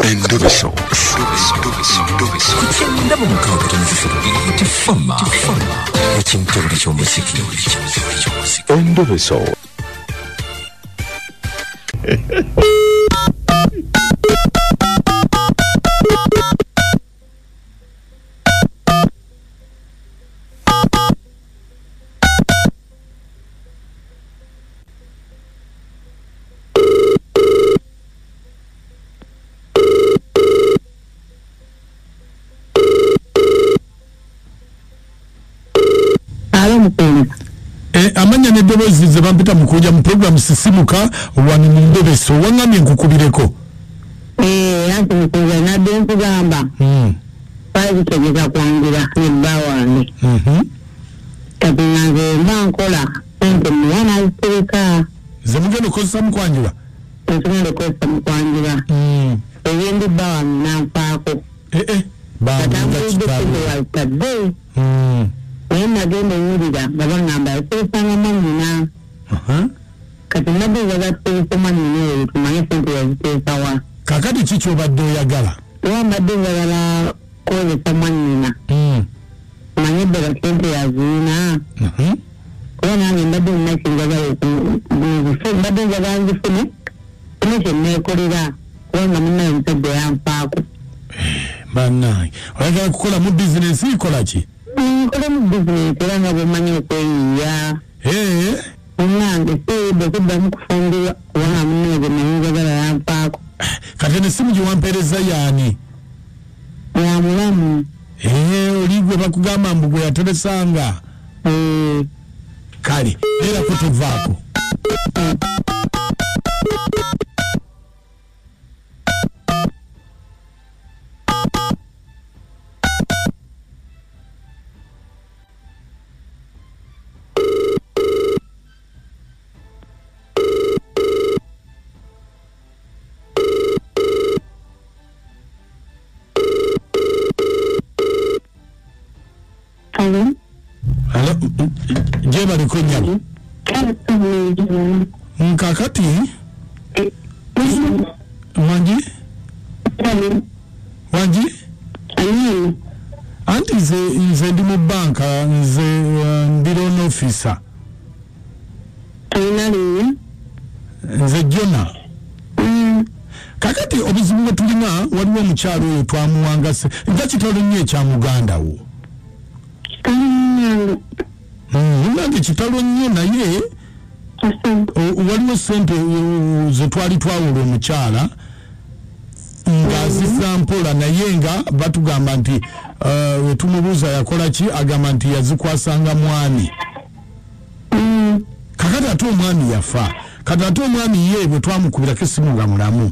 Endobeso. Ndaba mukaaga tonzifiro tifama ekintu ky'omusiki. Endobeso. Amanya ne dobozi ze bampita Mukunja mu program sisimuka wani mu Endobeso wangamye nkukubireko. Yanti Mukunja na denku gamba. Pali tegeza kwangira nibba wange. Kabinanze mankola ente mwana alitereka. Zemugeno kosa Mukwanjula. Zemugeno kosa Mukwanjula. Eyendi bawa nampako. Bawa kitabu. Wena genda yurira babangamba esanga manyina. Kati nabeza batese manyina tumanye sente yazitesa wa. Kakati chicho badde oyagala. Wa badde yagala kozesa manyina. Manye bela sente yazina. Wena ngembadde nakingaga badde yagala nzifune. Kumeshe nekolera wanga muna mtego yampako. Banai. Oyagala kukola mu business ikola ki? Kole mu business era nga bwemanyi okweyiya. Omwange sebe kudda mu kufumbirwa kubanga munnego nayinjagala yampaako. Kati n'essimu gye wampeereza yaani? Ya mulamu. Oligwe bakugamba mbu gwe yateresanga. Kale era kutuvaako. Hello, jeba likonya. Kakati? Wange? Anti nze ndi mu banka nze ndi loan officer. Nze Jona. Kakati obuzibu bwe tulina waliwo omukyalo oyo twamuwangase nga kitalo nnyo ekyamuganda wo. Nange kitalo nnyo naye waliwo sente ze twali twawula omukyala ng'azizza mpola naye nga batugamba nti wetumubuuza yakola ki agamba nti yazikwasanga mwami. Kakati ate omwami yafa. Kati ate omwami ye bwe twamukubirako essimu nga mulamu.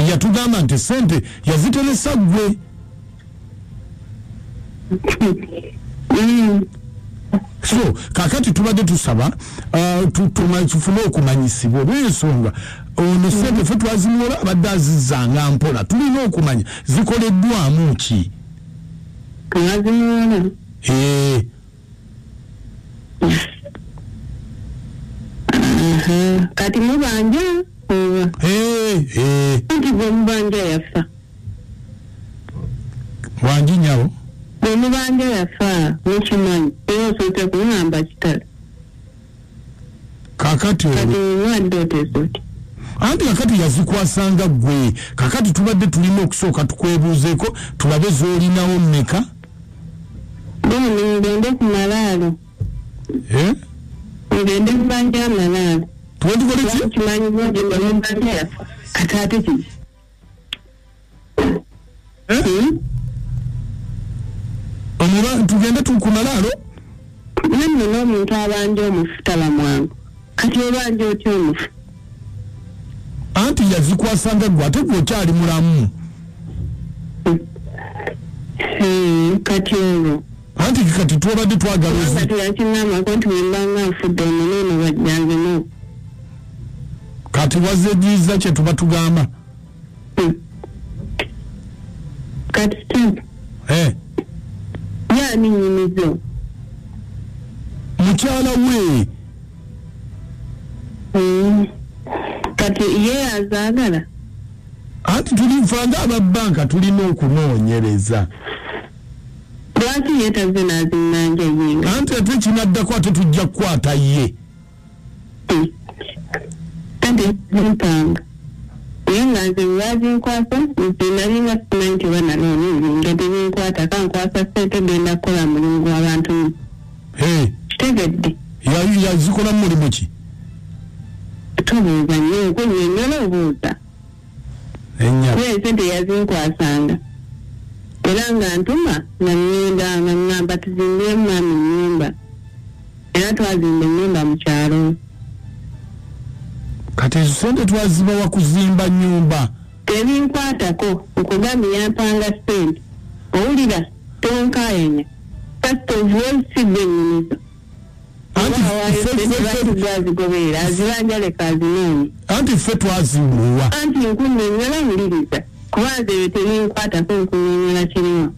Yatugamba nti sente yaziteresa ggwe. So kakati tubadde tusaba tufune okumanyisibwa olw'ensonga ono sente ffe twazimuwola abadde azizzanga mpola tulina okumanya zikoleddwamu ki. Kati mubanja nti gwe mubanja yafa. Wangi nyawo? Gwe mubanja yafa nekimanyi era osobola kungamba kitala. Kakati wadde oteesa oti. Anti kakati yazikwasanga ggwe. Kakati tubadde tulina okusooka tukwebuuzeeko tulabe z'olinawo mmeka. Ngende ku malaalo. Ngende kubanja amalaalo. Tuwendikole ki? Kimanyi bwogye gwe mubanja yafa. Kati ate ki? Tugende tukumalaalo? Nno n'omuntu abanja omufu taba mwangu. Kati obanja otya omufu? Anti yazikwasanga ggwe ate gwe okyali mulamu. Kati olwo. Anti kati twabadde twagala kati yakinamako nti wembanga nfudde omunene wajjanzemu. Kati wazejiza kye tuba tugamba. Kati step. Yani nyimizo. Mukyala we. kati ye azaagala anti tulifanga ababanka tulina okunoonyereza lwaki yetaze n'azinnanja yinga anti ate kinaddako ate tujja kukwata ye kati zimpanga naye nga nze lwazinkwasa nze nalinga simanyi nti bananoonyinga tezinkwata kankwasa ssente genda kukola mulimu gw'abantu kitegedde yazikola mulimu ki tubuuza nnyo nkunyonyola obuuza naye ssente yazinkwasanga era nga ntuma nga ngenda nga ngamba tuzimbire mwami nnyumba era twazimba ennyumba mu kyalo kati ezo ssente twazibawa kuzimba nnyumba tebinkwatako nkugambye yampanga ssente owulira tonkayenya first of all sigwenyumiza azigoberera azibanjaleka azinoonye anti ffe twazimuwa anti nkunyonyola wuliriza kubanza ebyo tebinkwatako nkunyonyola kirimu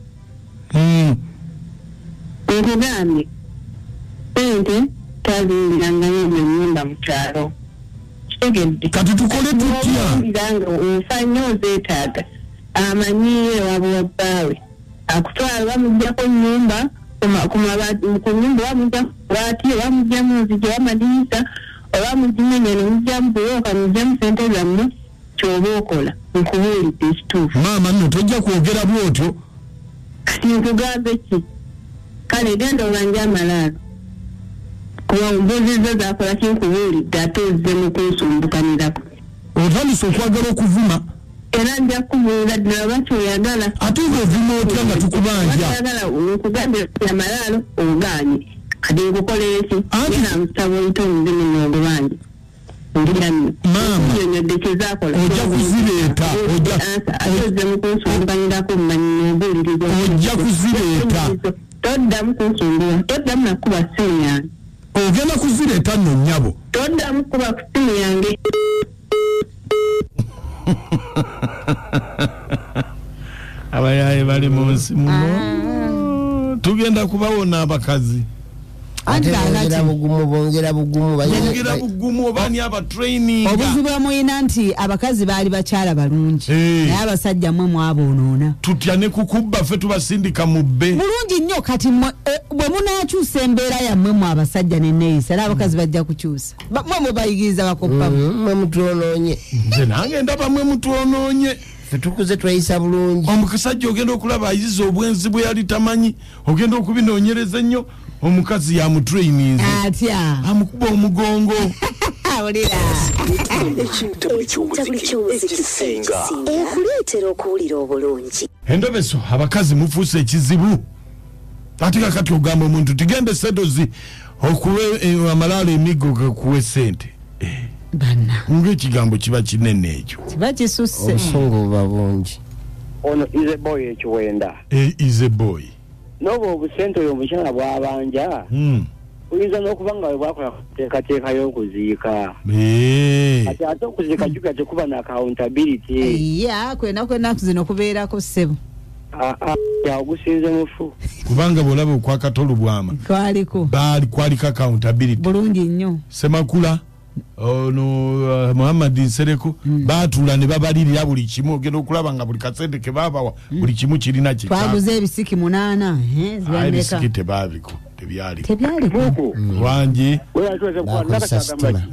nkugambye ssente twazimbiranganya mu nnyumba mu kyalo kitegedde kati tukole tutya nga ofa nnyo ozeetaaga amanyiire wabwa bbaawe akutwala bamuggyako nnyumba ku nyumba bamugya bwati bamugyamu nzigi w'amadinisa oba mugimenya nemugyamu bulooka mugyamu ssente zammwe kyoba okola nkubuulidde ekituufu maama nno tojja kwogera bwotyo kati nkugambe ki kale genda olanje amalaalo kuba mbuzizo zakola kinkubuulidde ate ozze mu kunsumbukanirako otandise okwagala okuvuma era nja kubuulira ddala bakyoyagala ate ngaovuma otya nga tukubanja ayagala nkugambye amalaalo ogaanye kati nkukolera ki era musaba oyitomuze munogo bange ndiyanyonyodde kyezakola ojja kuzireeta ate ozze mu kunsumbukanirako mumanyi nobuuliriza ojja kuzireeta toddamu kunsumbula toddamu nakuba simu yange ogenda kuzireeta nno nnyabo toddamu kuba ku simu yange abayaye bali mu nsi muno tugenda kubawona abakazi bongera bugumu obani abatraining obuzibu muyina nti abakazi baali bakyala balungi naye abasajja mwe mwaboonoona tutya ne kukubba ffe tubasindika mu bbe bulungi nnyo kati bwe munaakyusa embeera yammwe mu abasajja neneeyisa era abakazi bajja kukyusa mwe mwe bayigiriza bakoppamu mwe mutwonoonye nze nange ndaba mwe mutwonoonye tukuze twayisa bulungi omusajja ogenda okulaba ayiza obwenzi bwe yali tamanyi ogenda okubinoonyereza ennyo omukazi yamutraininze atya amukuba omugongo awulira ekintu buli ky'omuziki ekisinga ekuleetera okuwulira obulungi Endobeso abakazi mufuuse ekizibu ate kakati ogamba omuntu tigende sedozi okuwe amalaalo emigo gakuwe ssente bana ng'ekigambo kiba kinene ekyo kiba kisusse obusungu buba bungi ono is a boy ekiwenda is a boy noba obusente oyo omukyala bwabanja oyinza n'okuba nga bwakola teekateeka y'okuziika ati ate okuziika juga tekuba na accountability kwena zino kubeerako ssebo ogusinze mufu kubanga bw'olaba okwakatolo bwama kwaliko accountability bulungi nnyo Semakula ono Muhammad Nsereko batula ne babalirira buli kimu ogenda okulaba nga buli kasente ke babawa buli kimu kirina kika twaguze ebisiki 8 ebisiki tebabiko tebyaliko Wange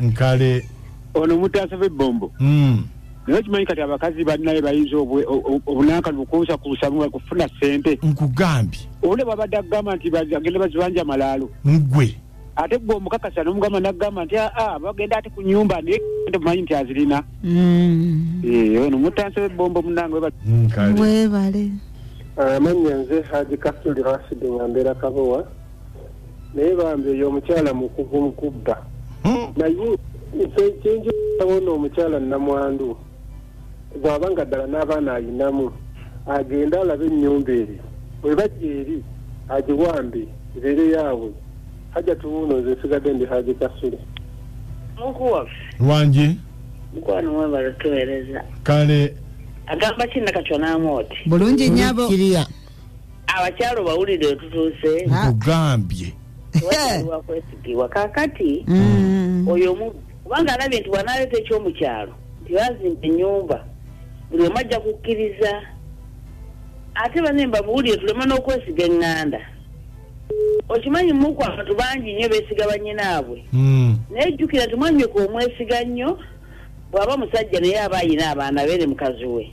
nkale ono mutasabe bombo naye kimanyi kati abakazi balinaye bayinza obunanka bukuusakuusa kufuna ssente nkugambye ole babadde agamba nti agenda bazibanja malaalo ngwe ate gwe omukakasa n'omugamba n'agamba nti bagenda ate ku nyumba naye mumanyi nti azirina ono mutanse bombo munange webale amannya nze Haji Kasuli Rashid Ngambera Kabowa naye bambi eyo omukyala mukugu mukubba naye ekyenjo tabona omukyala namwandu bw'abanga ddala n'abaana ayinamu agenda alabe ennyumba eri bwe bajja eri agiwambe ebeere yaabwe haja tuwuno nze nsigadde ndi Haji Kasuli mukuwa Wange mukwano mwebale tuweereza kale agamba kinna katyonamu oti bulungi nnyabo abakyalo bawulire tutuuse nkugambye wakwesigibwa kakati oyo kubanga alabye nti bw'anaaleeta ekyomukyalo nti bazimba ennyumba buli omu ajja kukkiriza ate bane mbabuulire tulema n'okwesiga eŋŋanda okimanyi muku abantu bangi nnyo beesiga bannyinaabwe naye jjukira nti mwannyoko omwesiga nnyo bw'aba musajja naye aba ayina abaana be ne mukazi we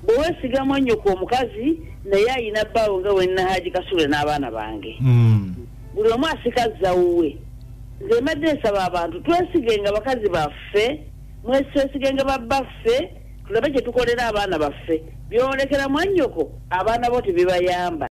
bwe weesiga mwannyoko omukazi naye ayina bbaawo nga wennahaji kasule n'abaana bange buli omu asikazza wuwe nze mbadde nsaba abantu twesigenga bakazi baffe mwesigenga babbaffe tulabe kye tukolera abaana baffe byolekera mwannyoko abaana bo tebibayamba